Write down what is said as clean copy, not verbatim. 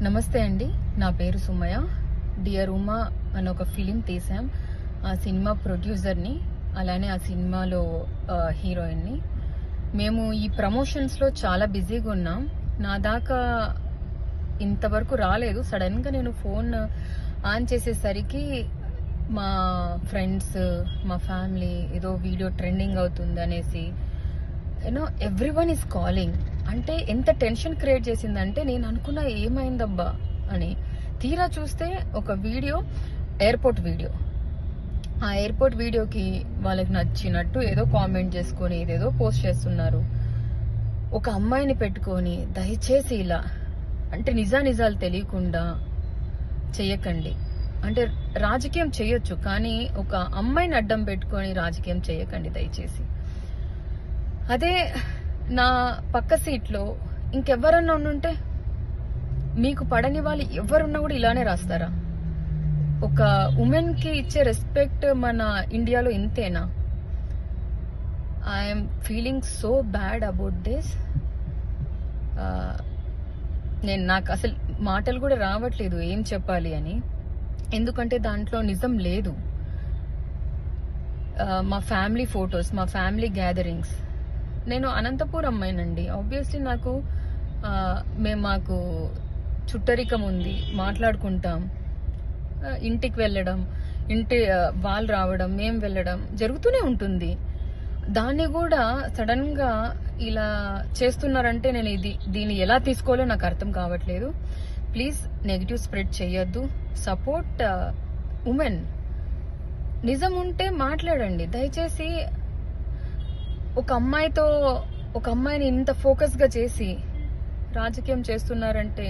నమస్తే అండి. నా పేరు సుమయ్య. డియర్ ఉమా అని ఒక ఫిలిం తీసాం. ఆ సినిమా ప్రొడ్యూసర్ని, అలానే ఆ సినిమాలో హీరోయిన్ని. మేము ఈ ప్రమోషన్స్లో చాలా బిజీగా ఉన్నాం. నా దాకా ఇంతవరకు రాలేదు. సడన్గా నేను ఫోన్ ఆన్ చేసేసరికి మా ఫ్రెండ్స్, మా ఫ్యామిలీ ఏదో వీడియో ట్రెండింగ్ అవుతుంది అనేసి ఎవ్రీవన్ ఈస్ కాలింగ్. అంటే ఎంత టెన్షన్ క్రియేట్ చేసిందంటే నేను అనుకున్నా ఏమైందబ్బా అని. తీరా చూస్తే ఒక వీడియో, ఎయిర్పోర్ట్ వీడియో. ఆ ఎయిర్పోర్ట్ వీడియోకి వాళ్ళకి నచ్చినట్టు ఏదో కామెంట్ చేసుకొని ఏదేదో పోస్ట్ చేస్తున్నారు. ఒక అమ్మాయిని పెట్టుకొని దయచేసి ఇలా అంటే నిజాలు తెలియకుండా చెయ్యకండి. అంటే రాజకీయం చేయొచ్చు, కానీ ఒక అమ్మాయిని అడ్డం పెట్టుకొని రాజకీయం చేయకండి దయచేసి. అదే నా పక్క సీట్లో ఇంకెవరన్నా ఉండుంటే, మీకు పడని వాళ్ళు ఎవరున్నా కూడా ఇలానే రాస్తారా? ఒక ఉమెన్ కి ఇచ్చే రెస్పెక్ట్ మన ఇండియాలో ఇంతేనా? I'm feeling so bad about this. నాకు అసలు మాటలు కూడా రావట్లేదు ఏం చెప్పాలి అని. ఎందుకంటే దాంట్లో నిజం లేదు. మా ఫ్యామిలీ ఫొటోస్, మా ఫ్యామిలీ గ్యాదరింగ్స్. నేను అనంతపూర్ అమ్మాయినండి. ఆబ్వియస్లీ మాకు చుట్టరికం ఉంది, మాట్లాడుకుంటాం. ఇంటికి వెళ్ళడం, వాళ్ళు రావడం, మేము వెళ్ళడం జరుగుతూనే ఉంటుంది. దాన్ని కూడా సడన్ గా ఇలా చేస్తున్నారంటే నేను దీన్ని ఎలా తీసుకోవాలో నాకు అర్థం కావట్లేదు. ప్లీజ్ నెగిటివ్ స్ప్రెడ్ చేయొద్దు. Support women. నిజం ఉంటే మాట్లాడండి దయచేసి. ఒక అమ్మాయిని ఇంత ఫోకస్ గా చేసి రాజకీయం చేస్తున్నారంటే